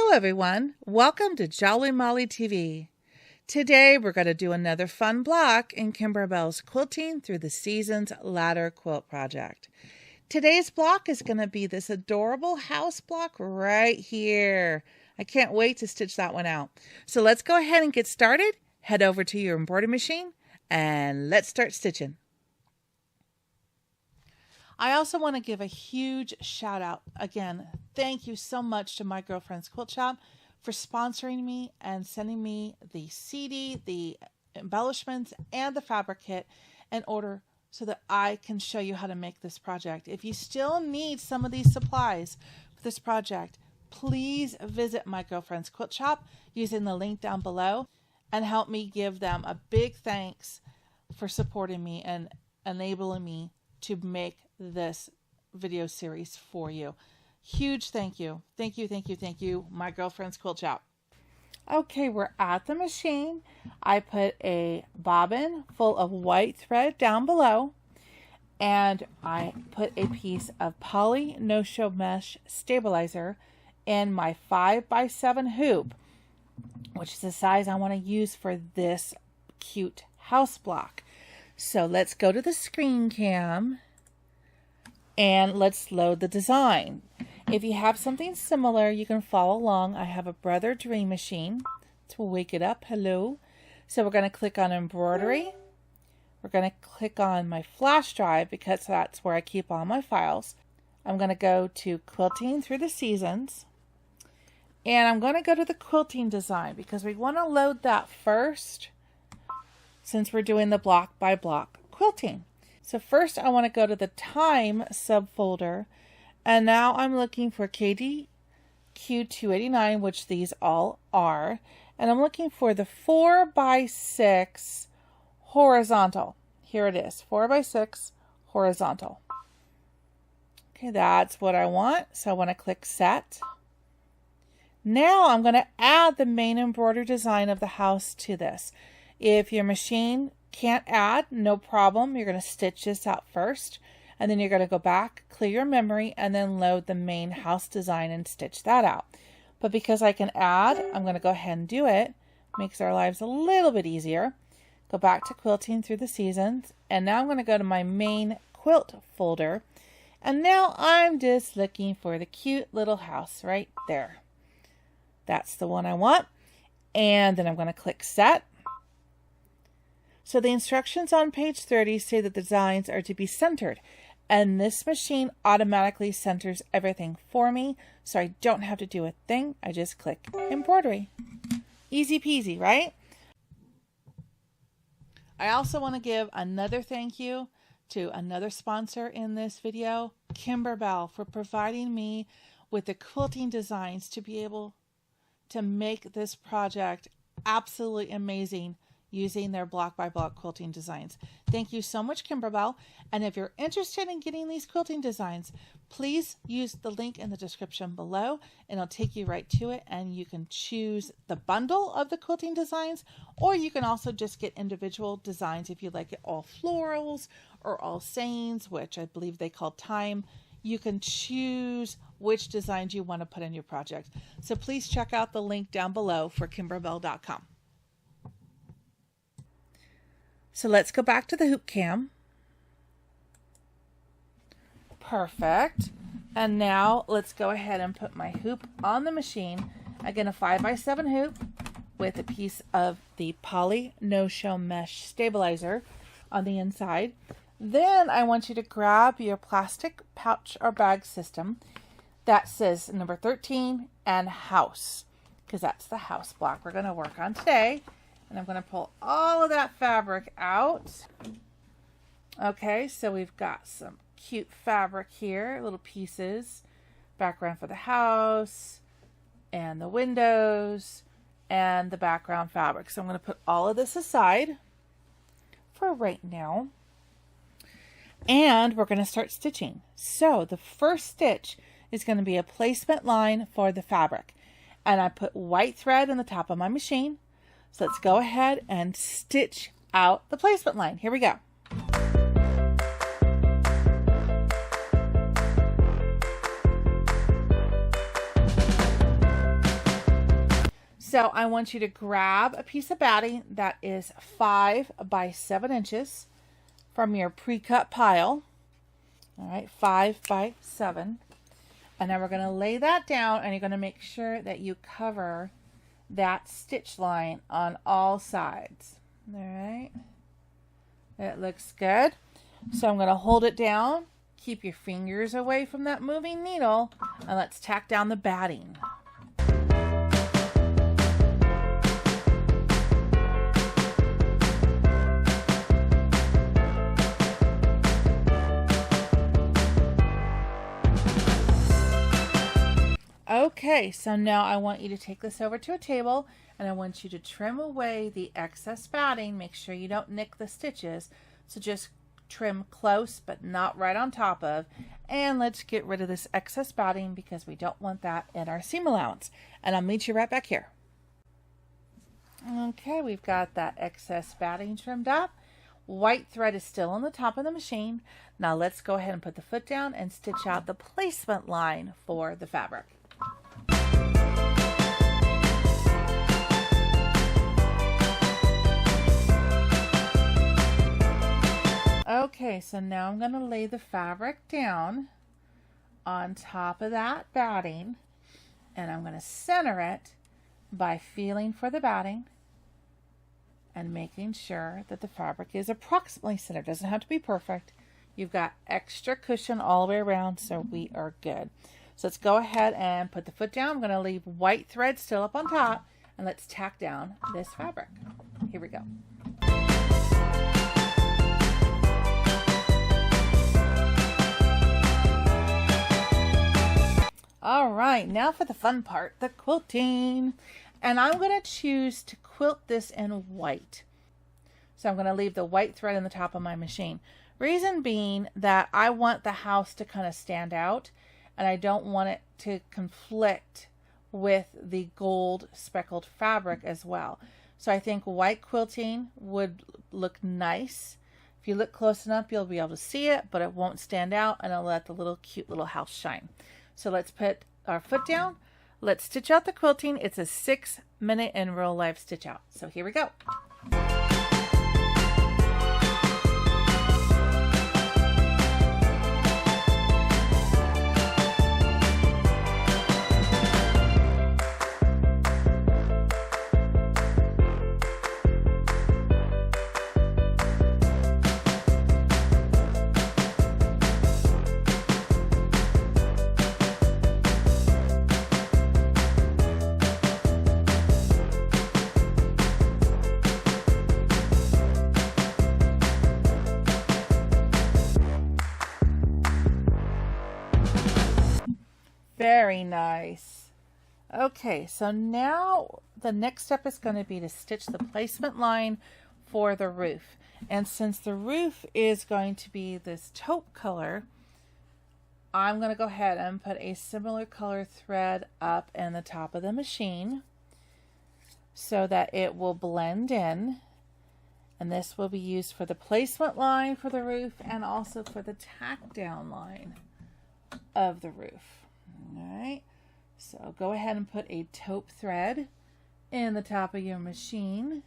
Hello everyone, welcome to Jolly Molly TV. Today we're going to do another fun block in Kimberbell's Quilting Through the Seasons ladder quilt project. Today's block is going to be this adorable house block right here. I can't wait to stitch that one out. So let's go ahead and get started. Head over to your embroidery machine and let's start stitching. I also want to give a huge shout out. Again, thank you so much to My Girlfriend's Quilt Shop for sponsoring me and sending me the CD, the embellishments, and the fabric kit in order so that I can show you how to make this project. If you still need some of these supplies for this project, please visit My Girlfriend's Quilt Shop using the link down below and help me give them a big thanks for supporting me and enabling me to make this video series for you. Huge thank you. Thank you, thank you, thank you, My Girlfriend's Quilt Shop. Okay, we're at the machine. I put a bobbin full of white thread down below, and I put a piece of poly no-show mesh stabilizer in my 5x7 hoop, which is the size I want to use for this cute house block. So let's go to the screen cam and let's load the design. If you have something similar, you can follow along. I have a Brother Dream machine to wake it up. Hello. So we're going to click on embroidery. We're going to click on my flash drive because that's where I keep all my files. I'm going to go to Quilting Through the Seasons. And I'm going to go to the quilting design because we want to load that first since we're doing the block by block quilting. So first I want to go to the time subfolder, and now I'm looking for KDQ289, which these all are, and I'm looking for the 4x6 horizontal. Here it is, 4x6 horizontal. Okay, that's what I want, so I want to click set. Now I'm going to add the main embroidery design of the house to this. If your machine can't add, no problem. You're going to stitch this out first, and then you're going to go back, clear your memory, and then load the main house design and stitch that out. But because I can add, I'm going to go ahead and do it. Makes our lives a little bit easier. Go back to Quilting Through the Seasons, and now I'm going to go to my main quilt folder, and now I'm just looking for the cute little house right there. That's the one I want, and then I'm going to click set. So the instructions on page 30 say that the designs are to be centered, and this machine automatically centers everything for me, so I don't have to do a thing. I just click embroidery. Easy peasy, right? I also want to give another thank you to another sponsor in this video, Kimberbell, for providing me with the quilting designs to be able to make this project absolutely amazing using their block by block quilting designs. Thank you so much, Kimberbell. And if you're interested in getting these quilting designs, please use the link in the description below and it'll take you right to it, and you can choose the bundle of the quilting designs, or you can also just get individual designs if you like it all florals or all sayings, which I believe they call time. You can choose which designs you want to put in your project. So please check out the link down below for kimberbell.com. So let's go back to the hoop cam. Perfect. And now let's go ahead and put my hoop on the machine. Again, a 5x7 hoop with a piece of the poly no-show mesh stabilizer on the inside. Then I want you to grab your plastic pouch or bag system that says number 13 and house, because that's the house block we're going to work on today. And I'm going to pull all of that fabric out. Okay, so we've got some cute fabric here, little pieces, background for the house, and the windows, and the background fabric. So I'm going to put all of this aside for right now. And we're going to start stitching. So the first stitch is going to be a placement line for the fabric. And I put white thread in the top of my machine. So let's go ahead and stitch out the placement line. Here we go. So I want you to grab a piece of batting that is 5 by 7 inches from your pre-cut pile. All right, 5 by 7. And then we're going to lay that down, and you're going to make sure that you cover that stitch line on all sides. All right. It looks good. So I'm going to hold it down. Keep your fingers away from that moving needle, and let's tack down the batting. Okay, so now I want you to take this over to a table, and I want you to trim away the excess batting. Make sure you don't nick the stitches. So just trim close but not right on top of, and let's get rid of this excess batting because we don't want that in our seam allowance. And I'll meet you right back here. Okay, we've got that excess batting trimmed up. White thread is still on the top of the machine. Now let's go ahead and put the foot down and stitch out the placement line for the fabric. Okay, so now I'm going to lay the fabric down on top of that batting, and I'm going to center it by feeling for the batting and making sure that the fabric is approximately centered. It doesn't have to be perfect. You've got extra cushion all the way around, so we are good. So let's go ahead and put the foot down. I'm going to leave white thread still up on top, and let's tack down this fabric. Here we go. All right, now for the fun part, the quilting. And I'm going to choose to quilt this in white. So I'm going to leave the white thread in the top of my machine. Reason being that I want the house to kind of stand out, and I don't want it to conflict with the gold speckled fabric as well. So I think white quilting would look nice. If you look close enough, you'll be able to see it, but it won't stand out, and it'll let the little cute little house shine. So let's put our foot down. Let's stitch out the quilting. It's a 6-minute in real life stitch out. So here we go. Very nice. Okay, so now the next step is going to be to stitch the placement line for the roof. And since the roof is going to be this taupe color, I'm going to go ahead and put a similar color thread up in the top of the machine so that it will blend in. And this will be used for the placement line for the roof and also for the tack down line of the roof. All right, so go ahead and put a taupe thread in the top of your machine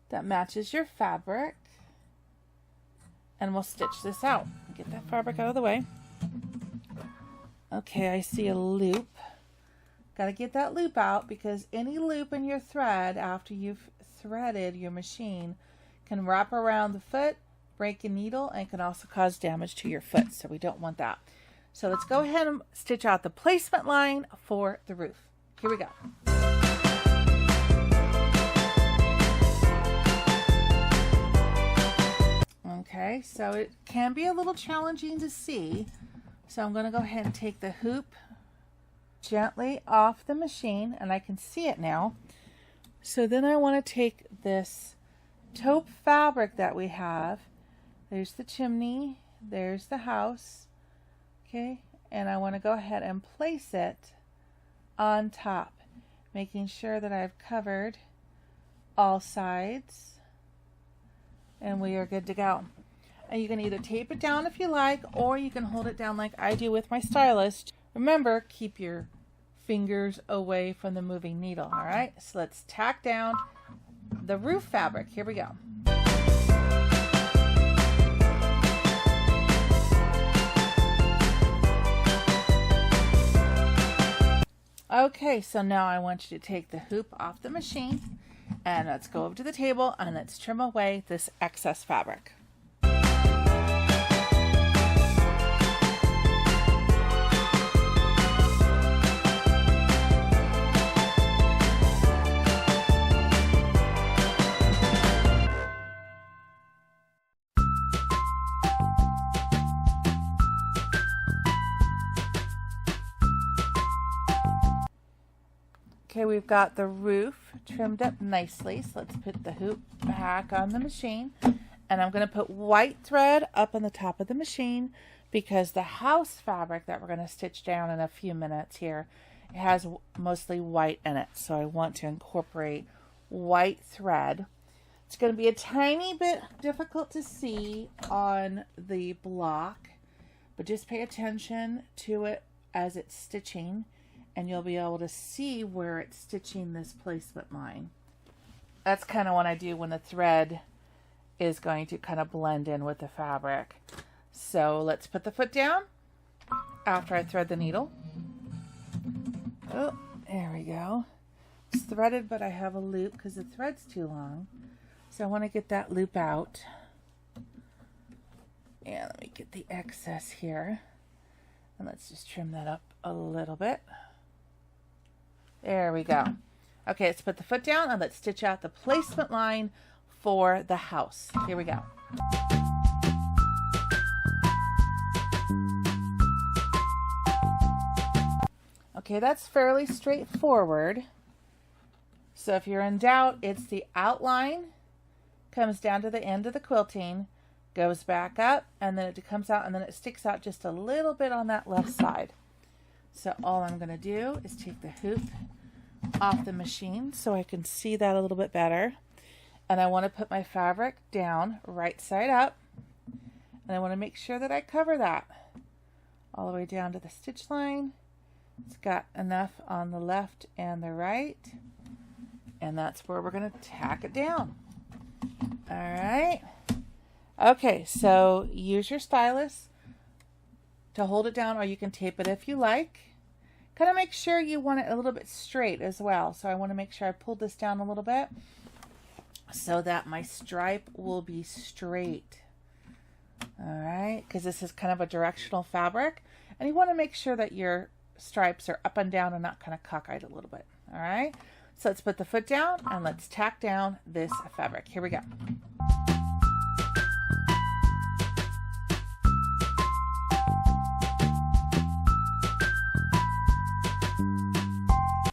that matches your fabric, and we'll stitch this out. Get that fabric out of the way. Okay, I see a loop. Got to get that loop out because any loop in your thread after you've threaded your machine can wrap around the foot, break a needle, and can also cause damage to your foot, so we don't want that. So let's go ahead and stitch out the placement line for the roof. Here we go. Okay, so it can be a little challenging to see. So I'm going to go ahead and take the hoop gently off the machine, and I can see it now. So then I want to take this taupe fabric that we have. There's the chimney, there's the house. Okay, and I want to go ahead and place it on top, making sure that I've covered all sides, and we are good to go. And you can either tape it down if you like, or you can hold it down like I do with my stylus. Remember, keep your fingers away from the moving needle. All right, so let's tack down the roof fabric. Here we go. Okay, so now I want you to take the hoop off the machine and let's go over to the table and let's trim away this excess fabric. Okay, we've got the roof trimmed up nicely, so let's put the hoop back on the machine. And I'm going to put white thread up on the top of the machine because the house fabric that we're going to stitch down in a few minutes here, it has mostly white in it. So I want to incorporate white thread. It's going to be a tiny bit difficult to see on the block, but just pay attention to it as it's stitching. And you'll be able to see where it's stitching this placement line. That's kind of what I do when the thread is going to kind of blend in with the fabric. So let's put the foot down after I thread the needle. Oh, there we go. It's threaded, but I have a loop because the thread's too long. So I want to get that loop out. And let me get the excess here. And let's just trim that up a little bit. There we go. Okay, let's put the foot down and let's stitch out the placement line for the house. Here we go. Okay, that's fairly straightforward. So if you're in doubt, it's the outline, comes down to the end of the quilting, goes back up, and then it comes out, and then it sticks out just a little bit on that left side. So all I'm going to do is take the hoop off the machine so I can see that a little bit better. And I want to put my fabric down right side up. And I want to make sure that I cover that all the way down to the stitch line. It's got enough on the left and the right. And that's where we're going to tack it down. All right. Okay, so use your stylus to hold it down, or you can tape it if you like. Kind of make sure you want it a little bit straight as well. So I want to make sure I pull this down a little bit so that my stripe will be straight. All right, because this is kind of a directional fabric, and you want to make sure that your stripes are up and down and not kind of cockeyed a little bit. All right, so let's put the foot down and let's tack down this fabric. Here we go.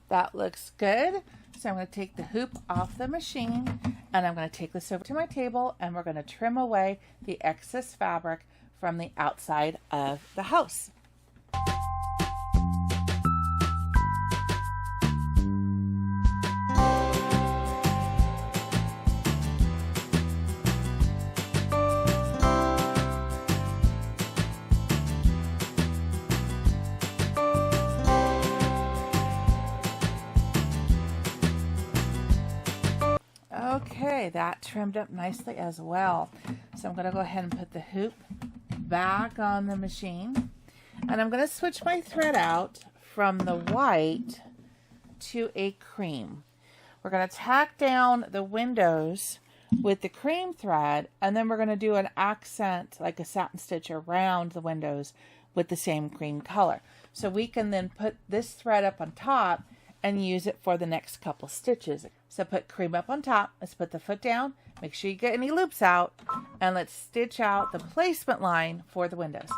That looks good. So I'm going to take the hoop off the machine and I'm going to take this over to my table and we're going to trim away the excess fabric from the outside of the house. Okay, that trimmed up nicely as well. So I'm going to go ahead and put the hoop back on the machine. And I'm going to switch my thread out from the white to a cream. We're going to tack down the windows with the cream thread, and then we're going to do an accent, like a satin stitch around the windows with the same cream color. So we can then put this thread up on top and use it for the next couple stitches. So put cream up on top, let's put the foot down, make sure you get any loops out, and let's stitch out the placement line for the windows.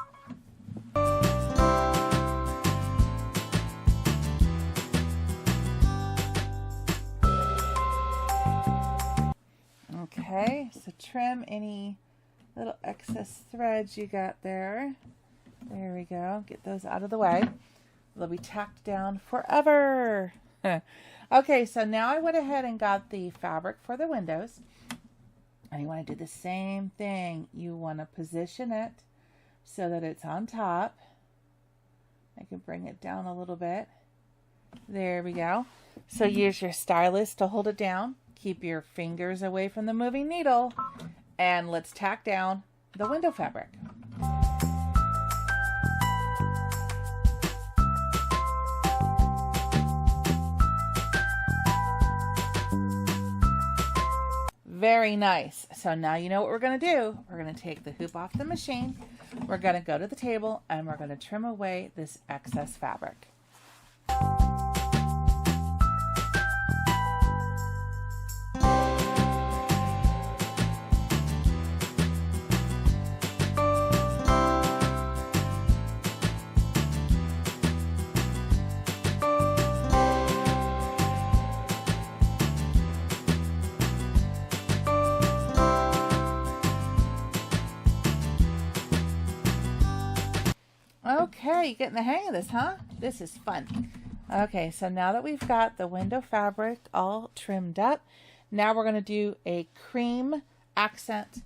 Okay, so trim any little excess threads you got there. There we go, get those out of the way. They'll be tacked down forever. Okay, so now I went ahead and got the fabric for the windows. And you want to do the same thing. You want to position it so that it's on top. I can bring it down a little bit. There we go. So use your stylus to hold it down. Keep your fingers away from the moving needle. And let's tack down the window fabric. Very nice. So now you know what we're going to do. We're going to take the hoop off the machine. We're going to go to the table and we're going to trim away this excess fabric. Okay, getting the hang of this, huh? This is fun. Okay, so now that we've got the window fabric all trimmed up, now we're going to do a cream accent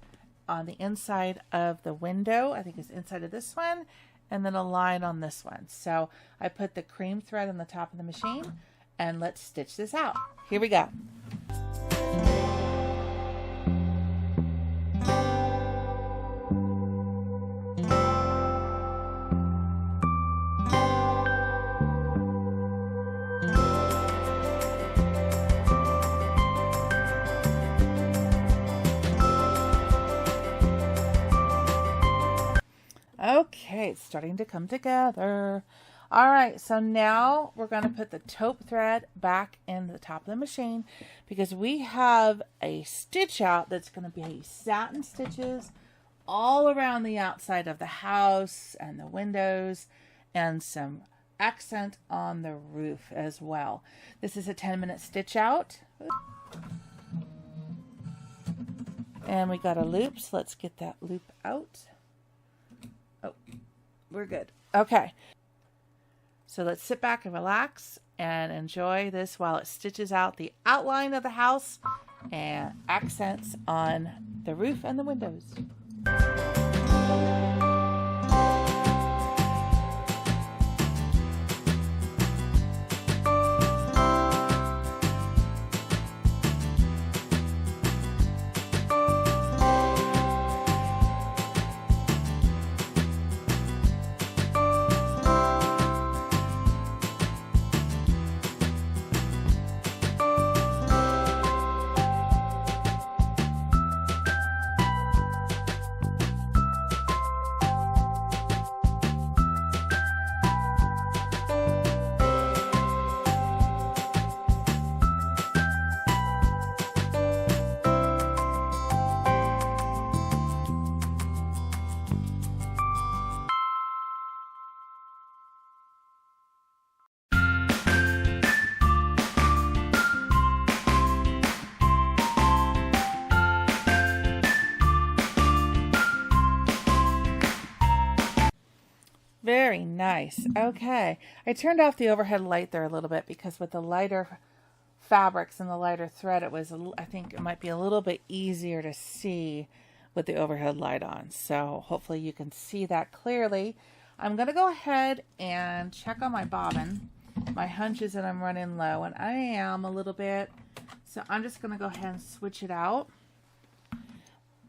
on the inside of the window. I think it's inside of this one, and then a line on this one. So I put the cream thread on the top of the machine, and let's stitch this out. Here we go. Okay, it's starting to come together. All right, so now we're going to put the taupe thread back in the top of the machine because we have a stitch out that's going to be satin stitches all around the outside of the house and the windows and some accent on the roof as well. This is a 10-minute stitch out. And we got a loop, so let's get that loop out. Oh, we're good. Okay. So let's sit back and relax and enjoy this while it stitches out the outline of the house and accents on the roof and the windows. Very nice. Okay. I turned off the overhead light there a little bit because with the lighter fabrics and the lighter thread, I think it might be a little bit easier to see with the overhead light on. So hopefully you can see that clearly. I'm going to go ahead and check on my bobbin. My hunch is that I'm running low, and I am a little bit. So I'm just going to go ahead and switch it out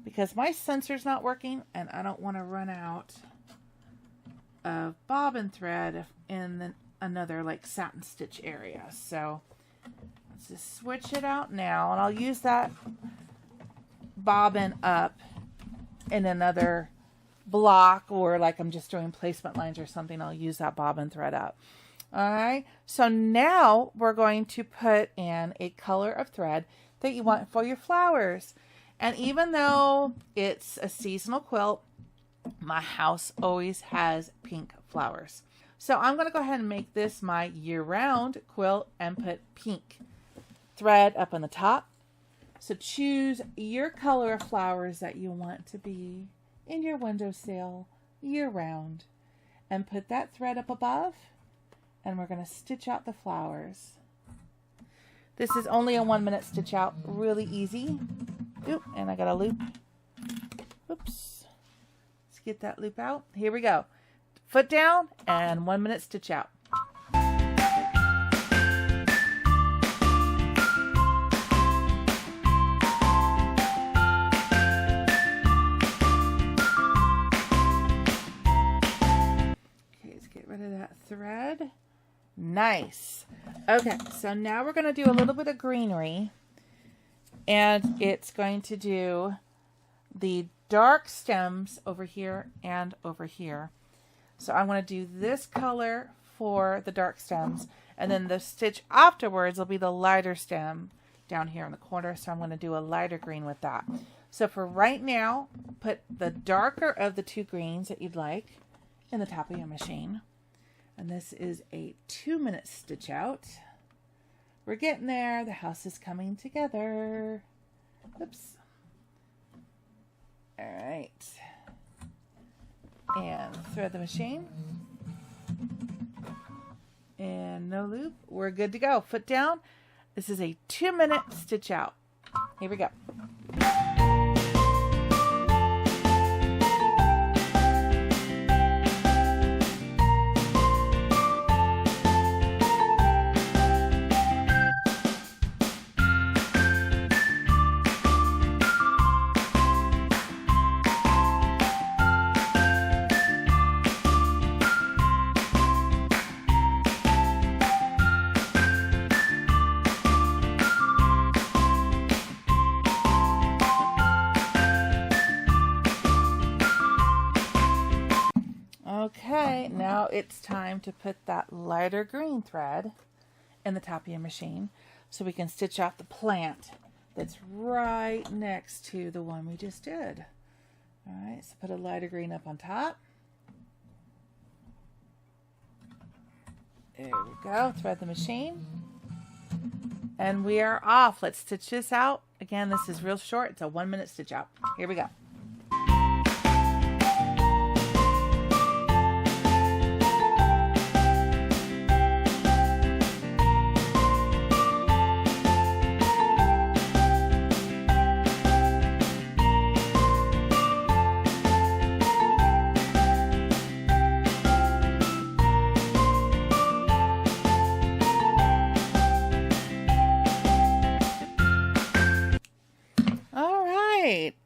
because my sensor's not working and I don't want to run out of bobbin thread in another like satin stitch area. So let's just switch it out now, and I'll use that bobbin up in another block, or like I'm just doing placement lines or something, I'll use that bobbin thread up. All right, so now we're going to put in a color of thread that you want for your flowers. And even though it's a seasonal quilt, my house always has pink flowers. So I'm going to go ahead and make this my year-round quilt and put pink thread up on the top. So choose your color of flowers that you want to be in your windowsill year-round and put that thread up above, and we're going to stitch out the flowers. This is only a 1-minute stitch out, really easy. Oop, and I got a loop. Oops. Get that loop out. Here we go. Foot down and 1-minute stitch out. thread. Nice. Okay, so now we're going to do a little bit of greenery, and it's going to do the dark stems over here and over here. So I want to do this color for the dark stems, and then the stitch afterwards will be the lighter stem down here in the corner. So I'm going to do a lighter green with that. So for right now, put the darker of the two greens that you'd like in the top of your machine. And this is a 2-minute stitch out. We're getting there. The house is coming together. Oops. All right. And thread the machine. And no loop. We're good to go. Foot down. This is a 2-minute stitch out. Here we go. Okay, now it's time to put that lighter green thread in the top of your machine so we can stitch out the plant that's right next to the one we just did. All right, so put a lighter green up on top. There we go, thread the machine. And we are off. Let's stitch this out. Again, this is real short. It's a 1-minute stitch out. Here we go.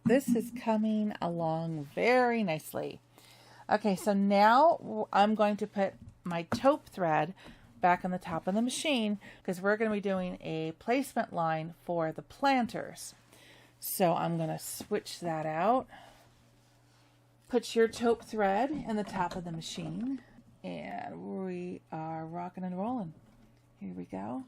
This is coming along very nicely. Okay, so now I'm going to put my taupe thread back on the top of the machine because we're going to be doing a placement line for the planters. So I'm going to switch that out. Put your taupe thread in the top of the machine, and we are rocking and rolling. Here we go.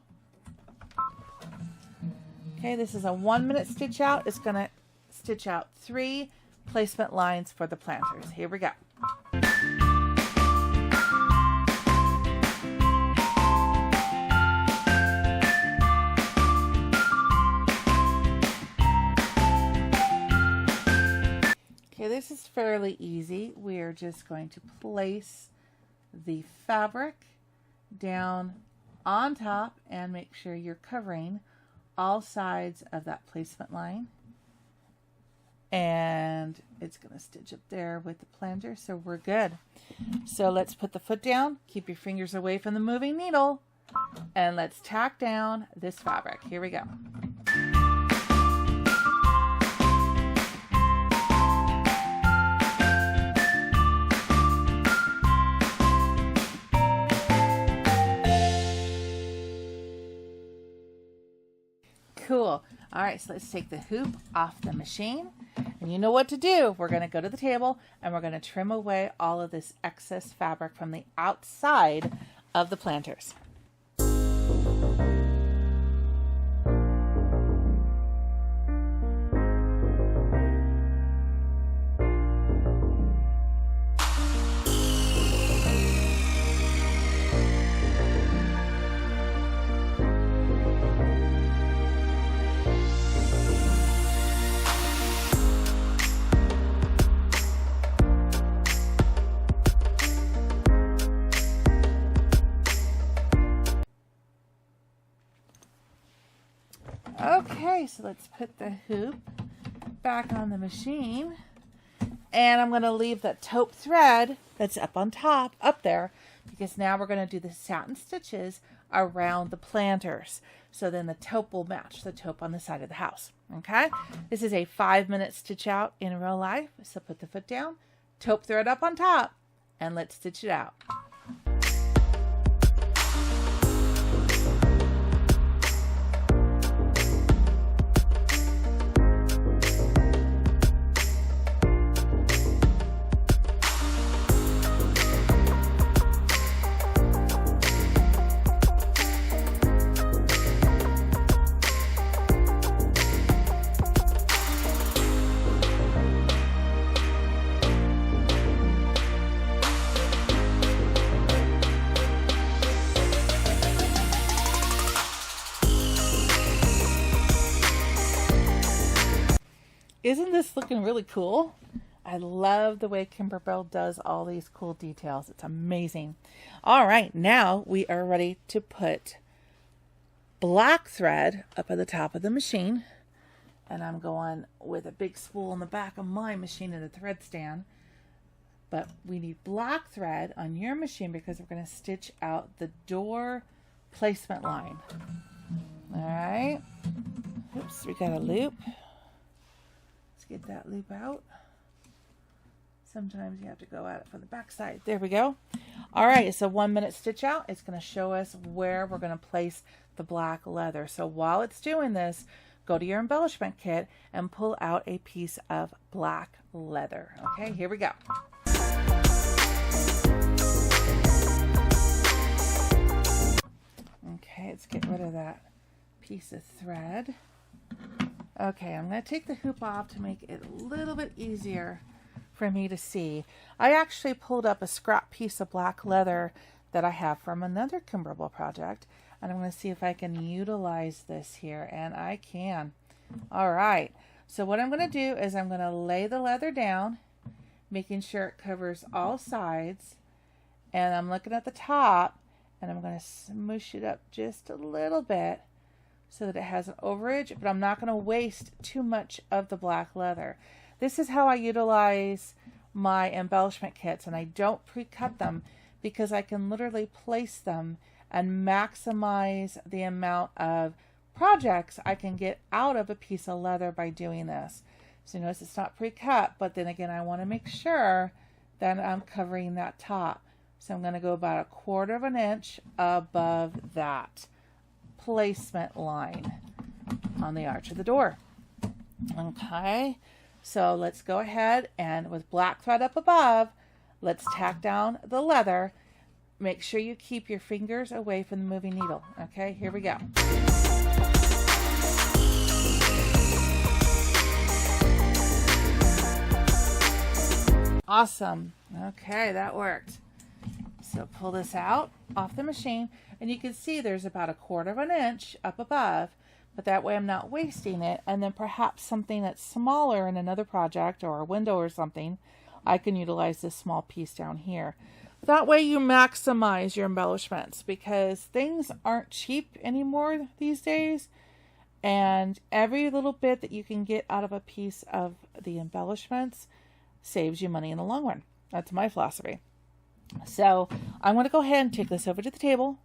Okay, this is a 1-minute stitch out. It's going to stitch out 3 placement lines for the planters. Here we go. Okay, this is fairly easy. We're just going to place the fabric down on top and make sure you're covering all sides of that placement line. And it's going to stitch up there with the planter, so we're good. So let's put the foot down, keep your fingers away from the moving needle, and let's tack down this fabric. Here we go. Cool. All right, so let's take the hoop off the machine. And you know what to do. We're going to go to the table and we're going to trim away all of this excess fabric from the outside of the planters. Okay, so let's put the hoop back on the machine, and I'm going to leave that taupe thread that's up on top up there because now we're going to do the satin stitches around the planters, so then the taupe will match the taupe on the side of the house. Okay, this is a 5-minute stitch out in real life, so put the foot down, taupe thread up on top, and let's stitch it out. Isn't this looking really cool? I love the way Kimberbell does all these cool details. It's amazing. All right, now we are ready to put black thread up at the top of the machine. And I'm going with a big spool in the back of my machine and a thread stand. But we need black thread on your machine because we're going to stitch out the door placement line. All right. Oops, we got a loop. Let's get that loop out. Sometimes you have to go at it from the back side. There we go. All right, it's a 1 minute stitch out. It's going to show us where we're going to place the black leather. So while it's doing this, go to your embellishment kit and pull out a piece of black leather. Okay, here we go. Okay, let's get rid of that piece of thread. Okay, I'm going to take the hoop off to make it a little bit easier for me to see. I actually pulled up a scrap piece of black leather that I have from another Kimberbell project, and I'm going to see if I can utilize this here, and I can. All right, so what I'm going to do is I'm going to lay the leather down, making sure it covers all sides, and I'm looking at the top, and I'm going to smoosh it up just a little bit so that it has an overage, but I'm not going to waste too much of the black leather. This is how I utilize my embellishment kits, and I don't pre-cut them because I can literally place them and maximize the amount of projects I can get out of a piece of leather by doing this. So notice it's not pre-cut, but then again, I want to make sure that I'm covering that top. So I'm going to go about 1/4 of an inch above that placement line on the arch of the door. Okay, so let's go ahead and with black thread up above, let's tack down the leather. Make sure you keep your fingers away from the moving needle. Okay, here we go. Awesome. Okay, that worked. So pull this out off the machine, and you can see there's about 1/4 of an inch up above, but that way I'm not wasting it. And then perhaps something that's smaller in another project or a window or something, I can utilize this small piece down here. That way you maximize your embellishments, because things aren't cheap anymore these days, and every little bit that you can get out of a piece of the embellishments saves you money in the long run. That's my philosophy. So I'm going to go ahead and take this over to the table.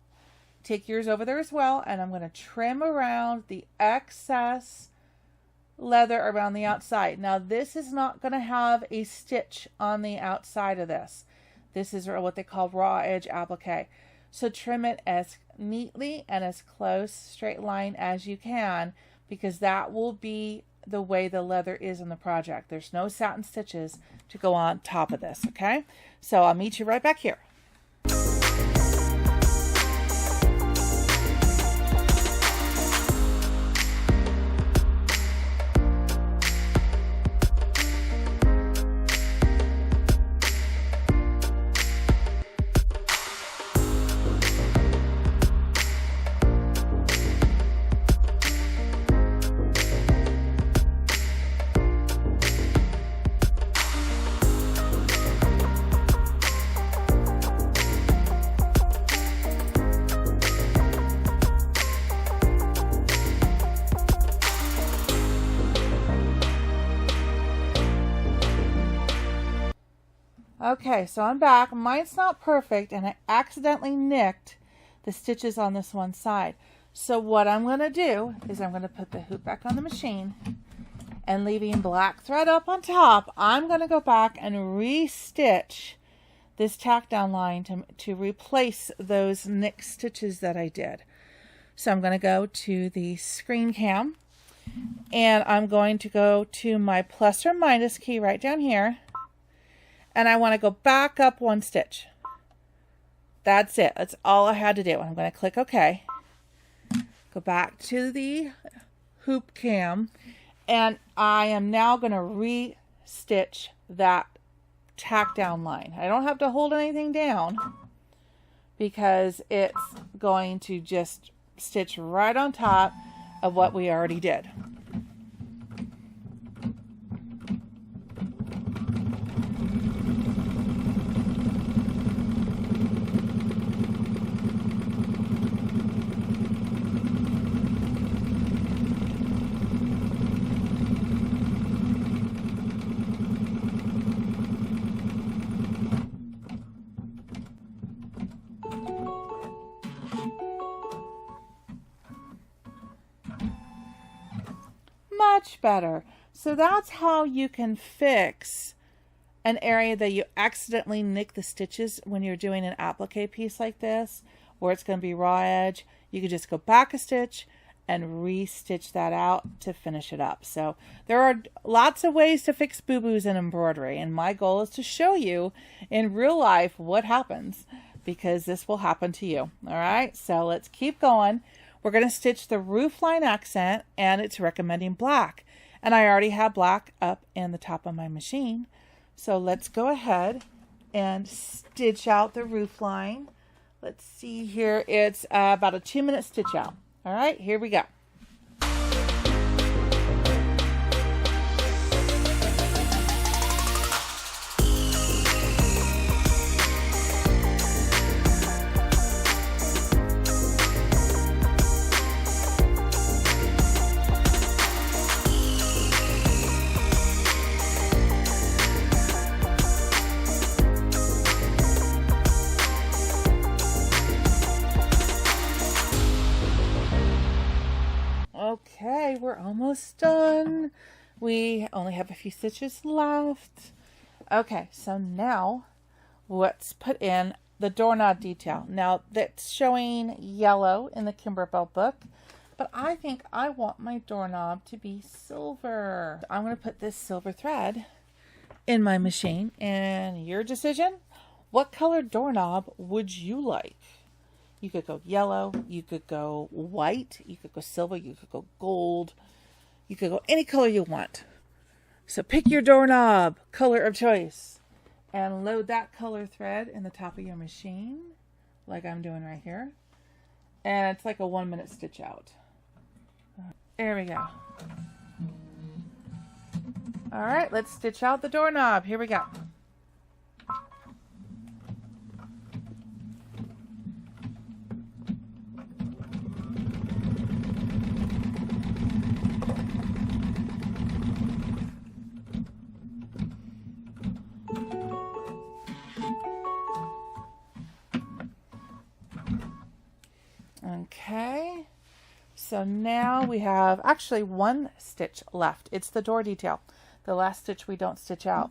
Take yours over there as well, and I'm going to trim around the excess leather around the outside. Now this is not going to have a stitch on the outside of this. This is what they call raw edge applique. So trim it as neatly and as close straight line as you can, because that will be the way the leather is in the project. There's no satin stitches to go on top of this, okay? So I'll meet you right back here. Okay, so I'm back. Mine's not perfect, and I accidentally nicked the stitches on this one side. So what I'm going to do is I'm going to put the hoop back on the machine, and leaving black thread up on top, I'm going to go back and re-stitch this tack down line to replace those nicked stitches that I did. So I'm going to go to the screen cam, and I'm going to go to my plus or minus key right down here, and I want to go back up 1 stitch. That's it. That's all I had to do. I'm going to click OK. Go back to the hoop cam, and I am now going to re-stitch that tack down line. I don't have to hold anything down because it's going to just stitch right on top of what we already did. much better. So that's how you can fix an area that you accidentally nick the stitches when you're doing an applique piece like this, where it's going to be raw edge. You could just go back a stitch and re-stitch that out to finish it up. So there are lots of ways to fix boo-boos in embroidery, and my goal is to show you in real life what happens, because this will happen to you. All right, so let's keep going. We're going to stitch the roof line accent, and it's recommending black, and I already have black up in the top of my machine. So let's go ahead and stitch out the roof line. Let's see here, it's about a 2-minute stitch out. All right, here we go. Okay, we're almost done. We only have a few stitches left. Okay, so now let's put in the doorknob detail. Now that's showing yellow in the Kimberbell book, but I think I want my doorknob to be silver. I'm going to put this silver thread in my machine, and your decision. What color doorknob would you like? You could go yellow, you could go white, you could go silver, you could go gold, you could go any color you want. So pick your doorknob color of choice and load that color thread in the top of your machine, like I'm doing right here. And it's like a 1-minute stitch out. There we go. All right, let's stitch out the doorknob. Here we go. Okay, so now we have actually 1 stitch left. It's the door detail, the last stitch we don't stitch out.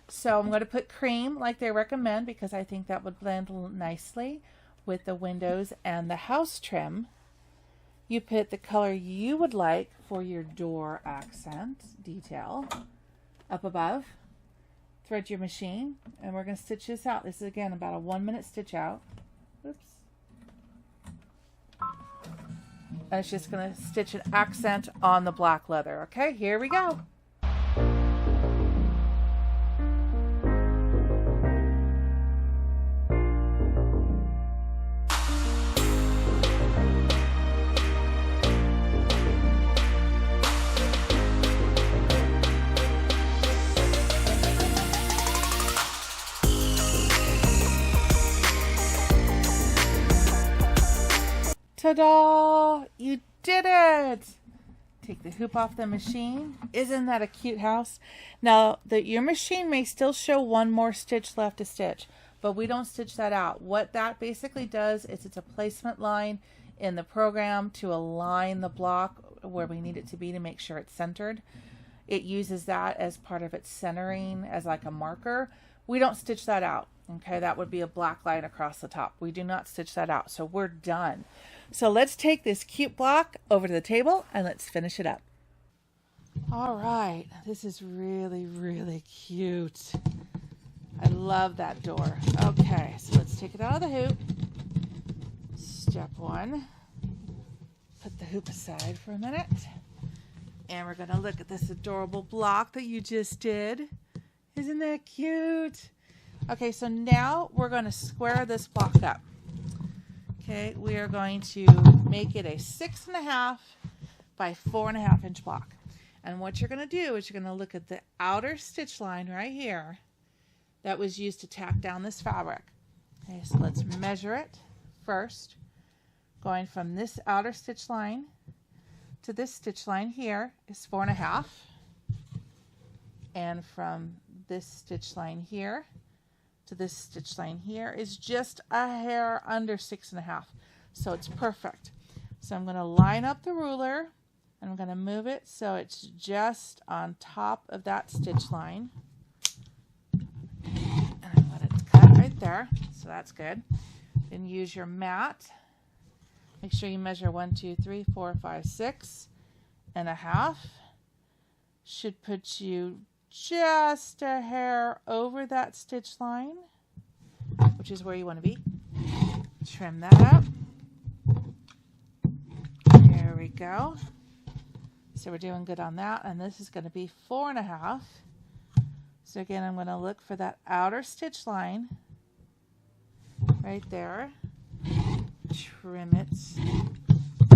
So I'm going to put cream like they recommend, because I think that would blend nicely with the windows and the house trim. You put the color you would like for your door accent detail up above. Thread your machine, and we're going to stitch this out. This is again about a 1-minute stitch out. Oops. And it's just going to stitch an accent on the black leather. Okay, here we go. Ta-da! You did it! Take the hoop off the machine. Isn't that a cute house? Now, your machine may still show 1 more stitch left to stitch, but we don't stitch that out. What that basically does is it's a placement line in the program to align the block where we need it to be to make sure it's centered. It uses that as part of its centering as like a marker. We don't stitch that out. Okay, that would be a black line across the top. We do not stitch that out, so we're done. So let's take this cute block over to the table and let's finish it up. All right, this is really, really cute. I love that door. Okay, so let's take it out of the hoop. Step 1, put the hoop aside for a minute. And we're gonna look at this adorable block that you just did. Isn't that cute? Okay, so now we're going to square this block up. Okay, we are going to make it a 6.5 by 4.5 inch block. And what you're going to do is you're going to look at the outer stitch line right here that was used to tack down this fabric. Okay, so let's measure it first. Going from this outer stitch line to this stitch line here is 4.5. And from this stitch line here to this stitch line here is just a hair under 6.5. So it's perfect. So I'm going to line up the ruler And I'm going to move it so it's just on top of that stitch line. And I'm going to cut right there, so that's good. Then use your mat. Make sure you measure 1, 2, 3, 4, 5, 6 and a half. Should put you just a hair over that stitch line, which is where you want to be. Trim that up. There we go. So we're doing good on that, and this is going to be 4 and a half. So again, I'm going to look for that outer stitch line right there. Trim it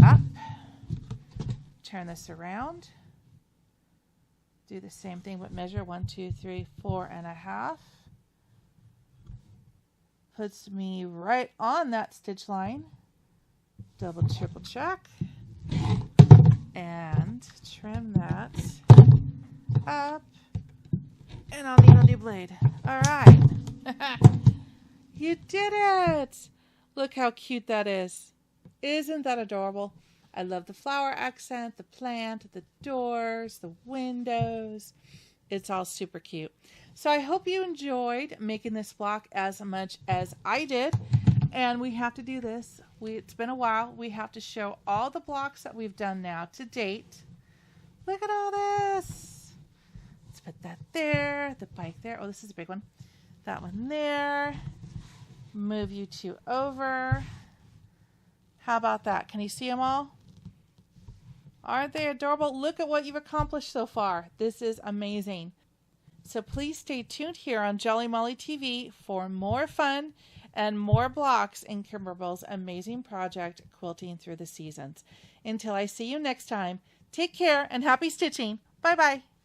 up. Turn this around. Do the same thing, but measure 1, 2, 3, 4 and a half. Puts me right on that stitch line. Double, triple check. And trim that up. And I'll need a new blade. All right. You did it. Look how cute that is. Isn't that adorable? I love the flower accent, the plant, the doors, the windows. It's all super cute. So I hope you enjoyed making this block as much as I did. And we have to do this. It's been a while. We have to show all the blocks that we've done now to date. Look at all this. Let's put that there, the bike there. Oh, this is a big one. That one there. Move you two over. How about that? Can you see them all? Aren't they adorable? Look at what you've accomplished so far. This is amazing. So please stay tuned here on Jolly Molly TV for more fun and more blocks in Kimberbell's amazing project, Quilting Through the Seasons. Until I see you next time, take care and happy stitching. Bye-bye.